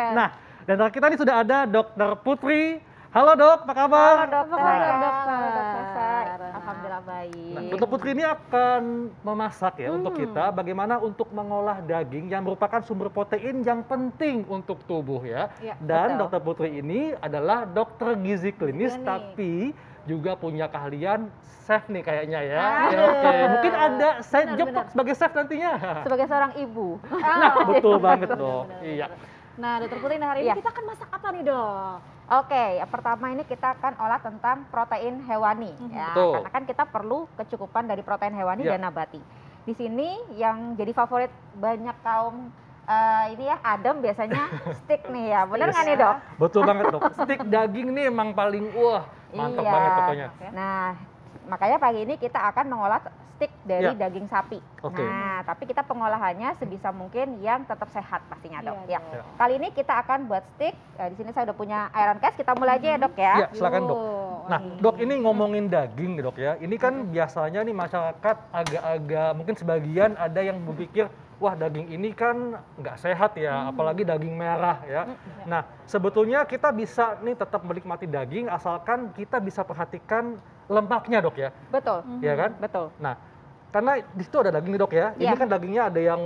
Nah, dan kita ini sudah ada Dokter Putri. Halo dok, apa kabar? Halo dokter. Dokter. Alhamdulillah baik. Nah, Dokter Putri ini akan memasak ya untuk kita bagaimana untuk mengolah daging yang merupakan sumber protein yang penting untuk tubuh ya. Dan betul. Dokter Putri ini adalah dokter gizi klinis Iya nih. tapi juga punya keahlian chef nih kayaknya ya. Ya, oke, mungkin ada side job benar. sebagai chef nantinya. Sebagai seorang ibu. Nah, betul banget dok. Iya. Nah, Dokter Putri, hari ini kita akan masak apa nih, Dok? Oke, yang pertama ini kita akan olah tentang protein hewani. Ya, Betul. karena kan kita perlu kecukupan dari protein hewani Ya. dan nabati. Di sini yang jadi favorit banyak kaum ini ya adem biasanya steak nih ya. Bener nggak nih dok? Betul banget dok. Stik daging nih emang paling mantap Iya. banget pokoknya. Nah, makanya pagi ini kita akan mengolah steak dari Ya. daging sapi. Oke. Nah, tapi kita pengolahannya sebisa mungkin yang tetap sehat pastinya dok. Iya, Ya. Dok. Kali ini kita akan buat steak. Di sini saya udah punya iron cast. Kita mulai aja ya dok ya. Iya, silakan dok. Nah, dok ini ngomongin daging nih dok ya. Ini kan biasanya nih masyarakat agak-agak mungkin sebagian ada yang berpikir, wah daging ini kan nggak sehat ya, apalagi daging merah ya. Nah, sebetulnya kita bisa nih tetap menikmati daging asalkan kita bisa perhatikan lemaknya dok ya. Betul. Ya kan? Betul. Nah, karena di situ ada daging nih dok ya. Ini Iya. kan dagingnya ada yang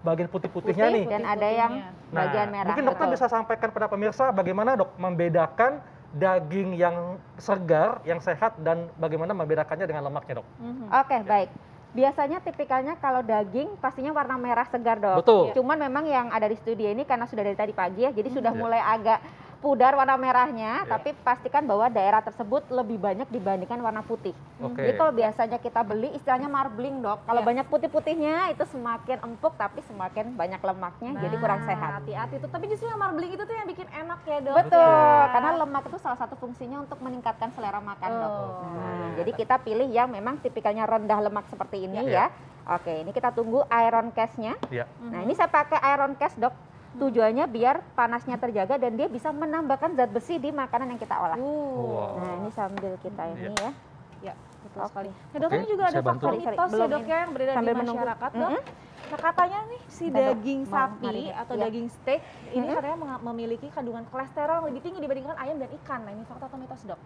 bagian putih-putihnya nih. Dan ada yang Nah, bagian merah. mungkin dokter betul. bisa sampaikan pada pemirsa bagaimana dok membedakan daging yang segar, yang sehat, dan bagaimana membedakannya dengan lemaknya dok. Oke, baik. Biasanya tipikalnya kalau daging pastinya warna merah segar dok. Betul. Cuman memang yang ada di studio ini karena sudah dari tadi pagi ya, jadi sudah Iya. mulai agak pudar warna merahnya, Iya. tapi pastikan bahwa daerah tersebut lebih banyak dibandingkan warna putih. Oke. Jadi kalau biasanya kita beli istilahnya marbling dok, kalau Iya. banyak putih-putihnya itu semakin empuk tapi semakin banyak lemaknya, jadi kurang sehat. Hati-hati tuh. Tapi justru yang marbling itu tuh yang bikin enak ya, Dok. Betul, Ya. karena lemak itu salah satu fungsinya untuk meningkatkan selera makan dok. Oh. Nah, jadi kita pilih yang memang tipikalnya rendah lemak seperti ini Ya. ya. Oke, ini kita tunggu iron cast-nya. Iya. Nah, ini saya pakai iron cast dok. Tujuannya biar panasnya terjaga dan dia bisa menambahkan zat besi di makanan yang kita olah. Wow. Nah, ini sambil kita ini ya. Ya, betul Oke. sekali. Nah, Dok, Oke, ini juga ada saya bantu, faktor Dok. mitos ya, Belum Dok, ini. ya, yang beredar di Sambil menunggu. masyarakat, Dok. Nah, katanya nih si Kita, Dok, daging mau sapi marinasi. atau Iya. daging steak ini katanya memiliki kandungan kolesterol yang lebih tinggi dibandingkan ayam dan ikan. Nah, ini fakta atau mitos, Dok?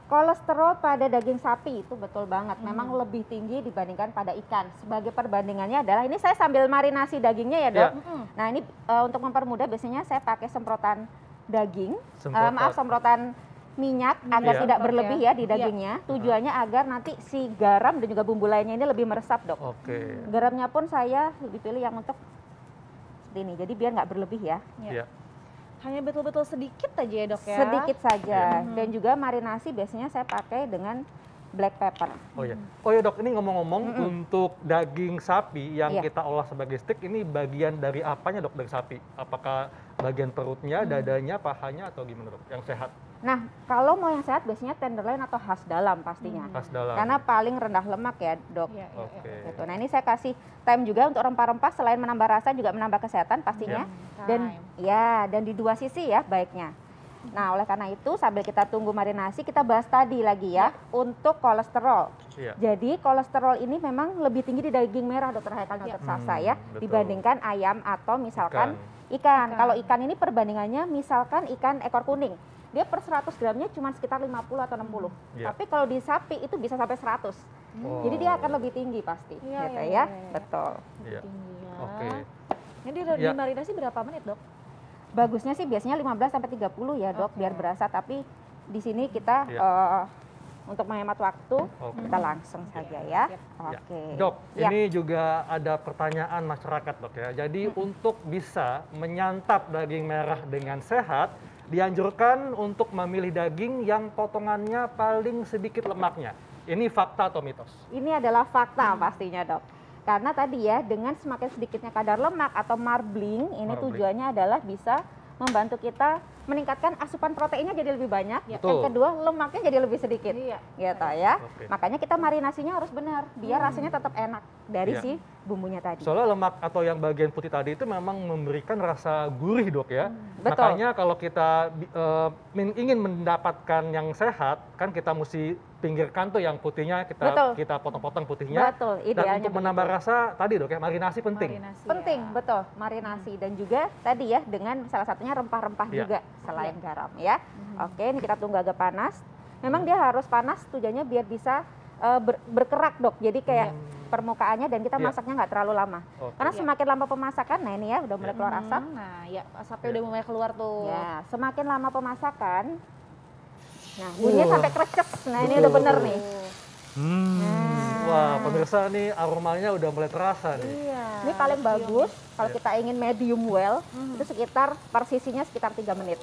Kolesterol pada daging sapi itu betul banget, memang lebih tinggi dibandingkan pada ikan. Sebagai perbandingannya adalah ini saya sambil marinasi dagingnya ya dok. Iya. Nah ini untuk mempermudah biasanya saya pakai semprotan daging, Semprotan. semprotan minyak agar Iya. tidak berlebih ya di Iya. dagingnya. Tujuannya agar nanti si garam dan juga bumbu lainnya ini lebih meresap dok. Oke. Garamnya pun saya lebih pilih yang untuk seperti ini, jadi biar nggak berlebih ya. Iya. Hanya betul-betul sedikit aja ya, Dok ya. Sedikit saja. Iya. Dan juga marinasi biasanya saya pakai dengan black pepper. Oh ya. Oh ya dok, ini ngomong-ngomong untuk daging sapi yang Iya. kita olah sebagai steak ini bagian dari apanya dok dari sapi? Apakah bagian perutnya, dadanya, pahanya atau gimana dok? Yang sehat? Nah, kalau mau yang sehat biasanya tenderloin atau khas dalam pastinya. Khas dalam. Karena paling rendah lemak ya, Dok. Iya, iya, Oke. iya. Gitu. Nah, ini saya kasih time juga untuk rempah-rempah selain menambah rasa juga menambah kesehatan pastinya. Dan dan di dua sisi ya baiknya. Nah, oleh karena itu sambil kita tunggu marinasi, kita bahas tadi lagi ya untuk kolesterol. Iya. Jadi kolesterol ini memang lebih tinggi di daging merah, Dokter Haikal dan Dokter Sasa ya, betul. dibandingkan ayam atau misalkan ikan. Kalau ikan ini perbandingannya misalkan ikan ekor kuning. Dia per 100 gramnya cuma sekitar 50 atau 60. Iya. Tapi kalau di sapi itu bisa sampai 100. Oh. Jadi dia akan lebih tinggi pasti. Iya, gitu iya, ya. iya, iya. Betul. Iya. Tinggi ya. Oke. Ini Ya. dimarinasi berapa menit, Dok? Bagusnya sih biasanya 15 sampai 30 ya, Dok, Oke. biar berasa. Tapi di sini kita Iya. untuk menghemat waktu, Oke. kita langsung saja ya. Ya. Oke. Dok, Ya. ini juga ada pertanyaan masyarakat dok ya. Jadi untuk bisa menyantap daging merah dengan sehat, dianjurkan untuk memilih daging yang potongannya paling sedikit lemaknya. Ini fakta atau mitos? Ini adalah fakta pastinya, Dok. Karena tadi ya, dengan semakin sedikitnya kadar lemak atau marbling, ini Marbling. tujuannya adalah bisa membantu kita meningkatkan asupan proteinnya jadi lebih banyak. Betul. Yang kedua, lemaknya jadi lebih sedikit. Iya. Gitu ya. Oke. Makanya kita marinasinya harus benar, biar rasanya tetap enak dari Iya. si bumbunya tadi. Soalnya lemak atau yang bagian putih tadi itu memang memberikan rasa gurih dok ya. Betul. Makanya kalau kita ingin mendapatkan yang sehat, kan kita mesti pinggirkan tuh yang putihnya, Betul. kita potong-potong putihnya. Betul, Dan idealnya untuk menambah begitu. rasa tadi dok ya, marinasi penting. Marinasi, Penting, ya. betul, marinasi dan juga tadi ya dengan salah satunya rempah-rempah Iya. juga selain garam ya. Oke, ini kita tunggu agak panas. Memang dia harus panas tujuannya biar bisa berkerak dok. Jadi kayak permukaannya dan kita Iya. masaknya nggak terlalu lama. Oke. Karena Iya. semakin lama pemasakan, nah ini ya udah mulai keluar asap. Nah, ya asapnya udah mulai keluar tuh. Ya, semakin lama pemasakan, nah bunyinya sampai kreces. Nah ini Betul, udah bener betul. nih. Hmm. Wah, pemirsa nih aromanya udah mulai terasa nih. Iya. Ini paling bagus kalau Iya. kita ingin medium well itu sekitar persisinya sekitar 3 menit.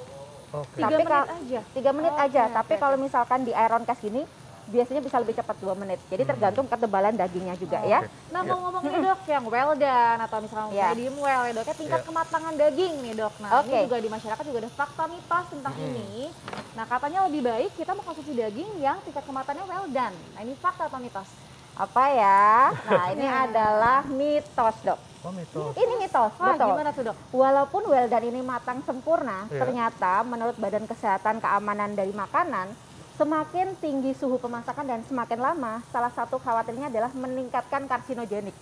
Oke. 3 Tapi menit aja. 3 menit Oke, aja, oke, tapi kalau misalkan di iron cast gini biasanya bisa lebih cepat 2 menit. Jadi tergantung ketebalan dagingnya juga ya. Oke. Nah, Iya. mau ngomongin dok yang well done atau misalnya Iya. medium well ya dok, ya tingkat Iya. kematangan daging nih dok. Nah, Oke. ini juga di masyarakat juga ada fakta mitos tentang ini. Nah, katanya lebih baik kita mengkonsumsi daging yang tingkat kematangannya well done. Nah, ini fakta atau mitos? Apa ya? Nah, ini adalah mitos, Dok. Oh, mitos. Ini mitos, Wah, betul. gimana tuh dok? Walaupun well done ini matang sempurna, Iya. ternyata menurut Badan Kesehatan Keamanan dari Makanan, semakin tinggi suhu pemasakan dan semakin lama, salah satu khawatirnya adalah meningkatkan karsinogenik.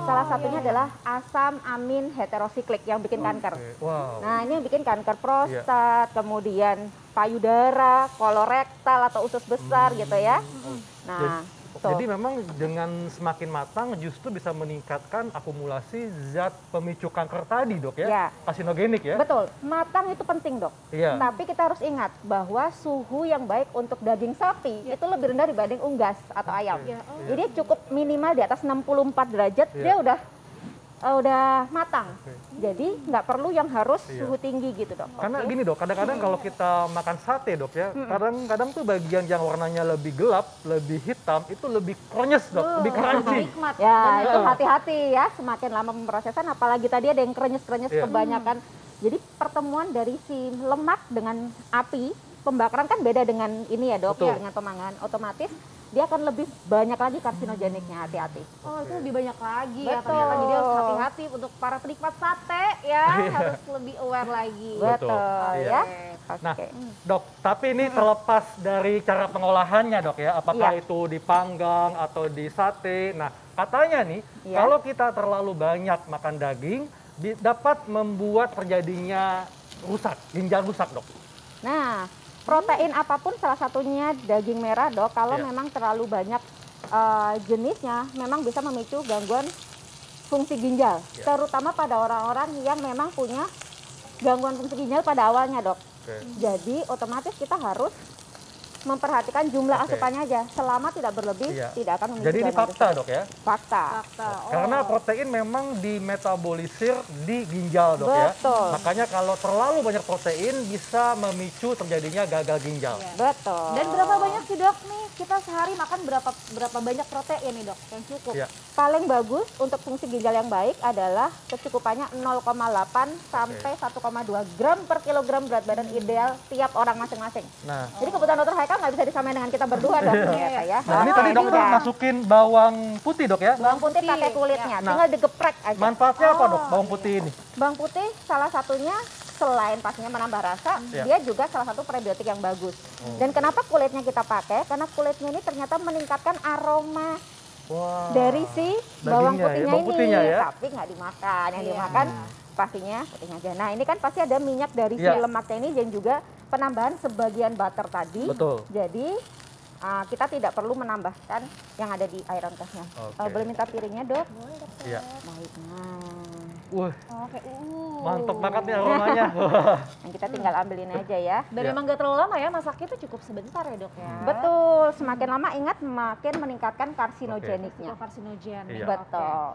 Salah satunya adalah asam amin heterosiklik yang bikin kanker. Oke. Wow. Nah, ini yang bikin kanker prostat, kemudian payudara, kolorektal atau usus besar gitu ya. Nah, tuh. Jadi memang dengan semakin matang justru bisa meningkatkan akumulasi zat pemicu kanker tadi dok ya, Ya. karsinogenik ya. Betul, matang itu penting dok. Iya. Tapi kita harus ingat bahwa suhu yang baik untuk daging sapi itu lebih rendah dibanding unggas atau ayam. Ya, oh. Jadi cukup minimal di atas 64 derajat Iya. dia udah matang. Oke. Jadi nggak perlu yang harus Iya. suhu tinggi gitu dok. Karena Oke? gini dok, kadang-kadang kalau kita makan sate dok ya, kadang-kadang tuh bagian yang warnanya lebih gelap, lebih hitam, itu lebih krenyes dok, lebih crunchy. Nikmat. Ya Bener. itu hati-hati ya, semakin lama pemrosesan apalagi tadi ada yang krenyes-krenyes Iya. kebanyakan. Jadi pertemuan dari si lemak dengan api, pembakaran kan beda dengan ini ya dok, Betul. ya, dengan pemanggangan otomatis dia akan lebih banyak lagi karsinogeniknya, hati-hati. Oh, itu lebih banyak lagi ya Betul. ternyata. Jadi harus hati-hati untuk para penikmat sate ya, harus lebih aware lagi. Betul. Betul Iya. ya. Nah, Oke. dok, tapi ini terlepas dari cara pengolahannya dok ya, apakah Iya. itu dipanggang atau di sate. Nah, katanya nih, Iya. kalau kita terlalu banyak makan daging, dapat membuat terjadinya rusak, ginjal rusak dok. Nah, protein apapun salah satunya daging merah dok, kalau Iya. memang terlalu banyak jenisnya memang bisa memicu gangguan fungsi ginjal, Iya. terutama pada orang-orang yang memang punya gangguan fungsi ginjal pada awalnya dok. Oke. Jadi otomatis kita harus memperhatikan jumlah Oke. asupannya aja, selama tidak berlebih Iya. tidak akan memicu Jadi ini gangguan fakta tersebut. dok ya. Fakta. Fakta. Oh. Karena protein memang dimetabolisir di ginjal dok ya. Betul. Makanya kalau terlalu banyak protein bisa memicu terjadinya gagal ginjal. Iya. Betul. Dan berapa banyak sih dok nih kita sehari makan berapa banyak protein nih dok yang cukup? Iya. Paling bagus untuk fungsi ginjal yang baik adalah kecukupannya 0,8 sampai 1,2 gram per kilogram berat badan ideal tiap orang masing-masing. Nah, Jadi kebutuhan dokter Haikal nggak bisa disamain dengan kita berdua dong ternyata ya. nah ini Oh, tadi dokter enggak. masukin bawang putih dok ya. Bawang putih Putih. pakai kulitnya, Nah. tinggal digeprek aja. Manfaatnya apa dok Oh. bawang putih ini? Bawang putih salah satunya selain pastinya menambah rasa, Iya. dia juga salah satu prebiotik yang bagus. Dan kenapa kulitnya kita pakai? Karena kulitnya ini ternyata meningkatkan aroma Wah. dari si bawang Dagingnya ya, putihnya bawang ini, putihnya ya. tapi nggak dimakan. Yang Iya. dimakan pastinya putihnya aja. Nah ini kan pasti ada minyak dari si Iya. lemaknya ini dan juga penambahan sebagian butter tadi. Betul. Jadi kita tidak perlu menambahkan yang ada di iron castnya. Oke. Boleh minta piringnya dok? Boleh dok. Iya. Baik. Nah, Wah, Oke. mantep banget nih aromanya. yang kita tinggal ambilin aja ya. Dan Iya. emang gak terlalu lama ya masaknya itu cukup sebentar ya dok ya. Betul, semakin lama ingat makin meningkatkan karsinogeniknya. Itu karsinogen. Iya. Betul.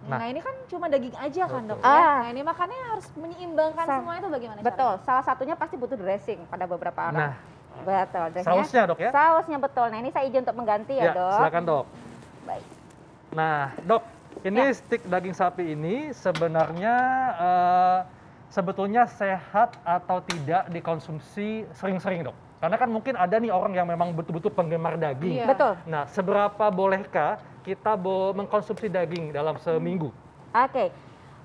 Nah, ini kan cuma daging aja kan dok Betul. ya. Ah. Nah ini makannya harus menyeimbangkan Sa- semua itu bagaimana Betul, salah satunya pasti butuh dressing pada beberapa orang. Nah, Betul, dressingnya. sausnya dok ya. Sausnya betul. Nah ini saya izin untuk mengganti ya, Ya, dok. silakan dok. Baik. Nah, dok, ini Ya. stik daging sapi ini sebenarnya sebetulnya sehat atau tidak dikonsumsi sering-sering dok? Karena kan mungkin ada nih orang yang memang betul-betul penggemar daging. Iya. Betul. Nah, seberapa bolehkah kita mengkonsumsi daging dalam seminggu? Oke.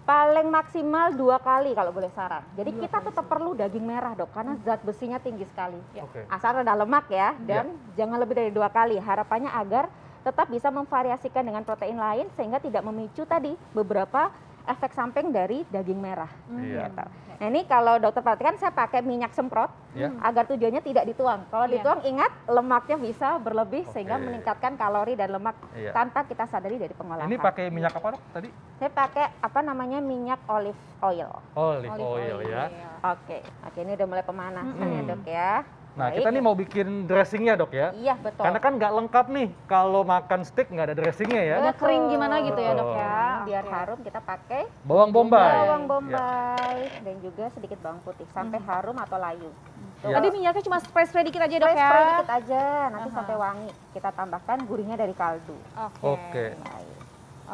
Paling maksimal 2 kali kalau boleh saran. Jadi kita tetap perlu daging merah dok, karena zat besinya tinggi sekali. Oke. Asal ada lemak ya, dan jangan lebih dari 2 kali. Harapannya agar tetap bisa memvariasikan dengan protein lain sehingga tidak memicu tadi beberapa efek samping dari daging merah. Iya. Gitu. Nah ini kalau dokter perhatikan saya pakai minyak semprot Ya. agar tujuannya tidak dituang. Kalau Iya. dituang ingat lemaknya bisa berlebih sehingga Oke. meningkatkan kalori dan lemak Iya. tanpa kita sadari dari pengolahan. Ini pakai minyak apa dok tadi? Saya pakai apa namanya minyak olive oil. Olive oil ya. Oke, ini udah mulai pemanasan ya dok ya. Nah, Baik. kita nih mau bikin dressingnya dok ya. Iya betul. Karena kan nggak lengkap nih kalau makan steak nggak ada dressingnya ya. Udah kering gimana gitu ya dok Betul. ya. Biar Oke. harum kita pakai Bawang bombay. bawang Ya. bombay dan juga sedikit bawang putih sampai harum atau layu. Tuh. Ya. Tadi minyaknya cuma spray dikit aja dok ya. Spray dikit aja, nanti sampai wangi. Kita tambahkan gurihnya dari kaldu. Oke. Baik.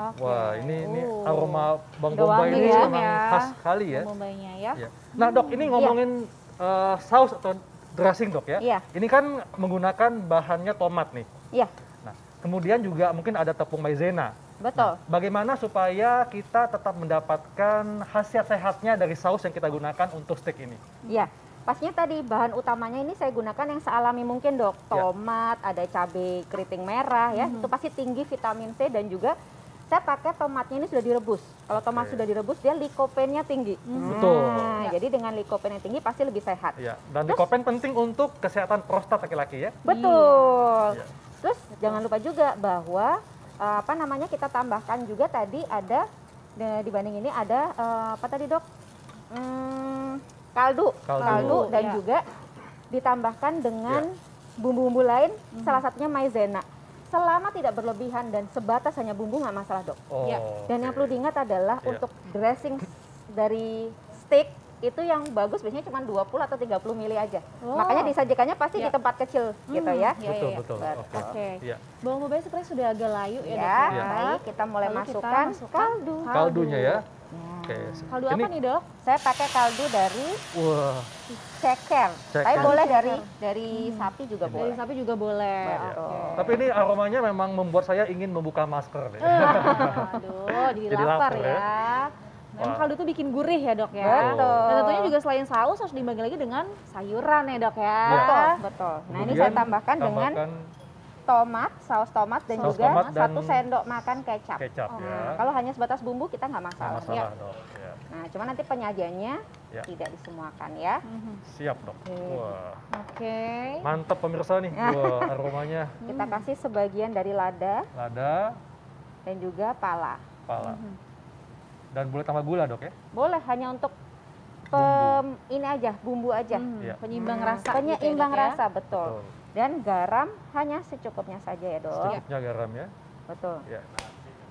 Oke. Wah, ini Uh. aroma bawang Udah bombay wangi ini ya, memang ya. khas sekali ya. Bombaynya ya. Ya. Nah dok, ini ngomongin saus atau dressing dok ya. Iya. Ini kan menggunakan bahannya tomat nih. Iya, Nah, kemudian juga mungkin ada tepung maizena. betul. Bagaimana supaya kita tetap mendapatkan khasiat sehatnya dari saus yang kita gunakan untuk steak ini? Iya. Pastinya tadi bahan utamanya ini saya gunakan yang sealami mungkin dok. Tomat, ada cabai keriting merah ya. Itu pasti tinggi vitamin C dan juga saya pakai tomatnya ini sudah direbus. Kalau tomat Oke. sudah direbus dia likopennya tinggi. Betul. Nah, jadi dengan likopen yang tinggi pasti lebih sehat. Ya, dan lycopene penting untuk kesehatan prostat laki-laki ya. Betul. Iya. Terus jangan lupa juga bahwa apa namanya kita tambahkan juga tadi ada dibanding ini ada apa tadi dok? Kaldu, Kaldu. dan Ya. juga ditambahkan dengan bumbu-bumbu lain, salah satunya maizena. Selama tidak berlebihan dan sebatas hanya bumbu nggak masalah dok. Oh, Ya. Dan yang oke. perlu diingat adalah Iya. untuk dressing dari steak itu yang bagus biasanya cuma 20 atau 30 mili aja. Oh. Makanya disajikannya pasti Ya. di tempat kecil gitu ya. Iya, Betul, iya. betul. Betul. Oke. Oke. Iya. Bawang bombay sebenarnya sudah agak layu ya, Ya, dok ya. baik kita mulai Lalu kita masukkan masukkan kaldu. Kaldunya ya. Ya. Oke. Kaldu Ini, apa nih dok? Saya pakai kaldu dari wah, ceker. Ceker. Tapi boleh Ceker. dari sapi juga Dari boleh. sapi juga boleh. Betul. Oke. tapi ini aromanya memang membuat saya ingin membuka masker nih. Aduh, jadi Jadi lapar lapar ya. ya. Memang Wah. kaldu tuh bikin gurih ya dok ya. Betul. Dan tentunya juga selain saus harus dibagi lagi dengan sayuran ya dok ya. Betul, betul. Nah, ini saya Kemudian tambahkan dengan tomat, saus tomat dan Saus juga tomat dan 1 sendok makan kecap. kecap Oh. ya. Nah, kalau hanya sebatas bumbu kita nggak Nggak masalah. masalah Ya. dok. Ya. Nah, cuma nanti penyajiannya Ya. tidak disemuakan ya. Mhm. Siap dok. Oke. Wah, Oke. mantap pemirsa nih. Wah, aromanya Kita kasih sebagian dari lada lada, dan juga pala. pala. Mhm. Dan boleh tambah gula dok ya? Boleh hanya untuk ini aja, bumbu aja. Iya. Penyeimbang Hmm, rasa. Penyeimbang gitu ya, Dok, ya. rasa, betul. Dan garam hanya secukupnya saja ya dok. Secukupnya garam ya. Betul. Ya.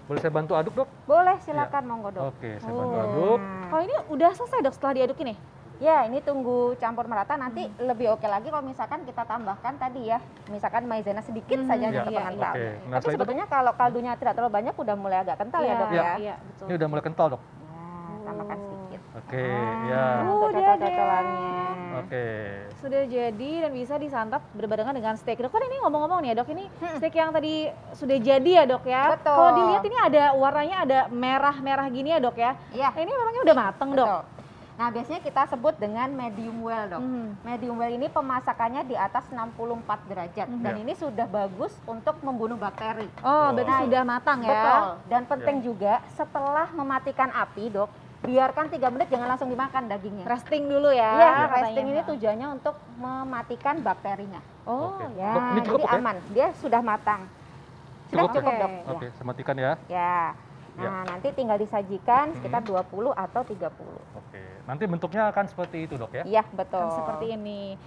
Boleh saya bantu aduk dok? Boleh silakan monggo dok. Oke, saya bantu Oh. aduk. Nah, Kalau ini udah selesai dok setelah diaduk ini? ya ini tunggu campur merata, nanti lebih oke lagi kalau misalkan kita tambahkan tadi ya, misalkan maizena sedikit saja Iya, untuk iya, pengental. Oke. Nah, Tapi setelah itu sebetulnya kalau kaldunya tidak terlalu banyak udah mulai agak kental ya dok ya. Iya, betul. ini udah mulai kental dok. Nah, tambahkan sedikit. Oke, ya. Untuk Udah deh. cocol-cocolannya. Oke. Sudah jadi dan bisa disantap berbarengan dengan steak. Dok, kan ini ngomong-ngomong nih ya dok, ini steak yang tadi sudah jadi ya dok ya. Betul. Kalau dilihat ini ada warnanya ada merah-merah gini ya dok ya. Iya. Nah, ini memangnya udah mateng dok? Betul. Nah, biasanya kita sebut dengan medium well dok. Medium well ini pemasakannya di atas 64 derajat dan Ya. ini sudah bagus untuk membunuh bakteri. Oh, berarti Nah, sudah matang ya. Betul. Dan penting juga setelah mematikan api dok, biarkan 3 menit jangan langsung dimakan dagingnya. Resting dulu ya. Iya, katanya. resting ini tujuannya untuk mematikan bakterinya. Oh, Oke. Ya, Dok, ini cukup jadi ya? aman. Dia sudah matang. Sudah Cukup ya? cukup dok. Oke, saya matikan ya. Ya. Nah, nanti tinggal disajikan sekitar 20 atau 30. Oke. Nanti bentuknya akan seperti itu dok ya. Iya, betul. Kan seperti ini.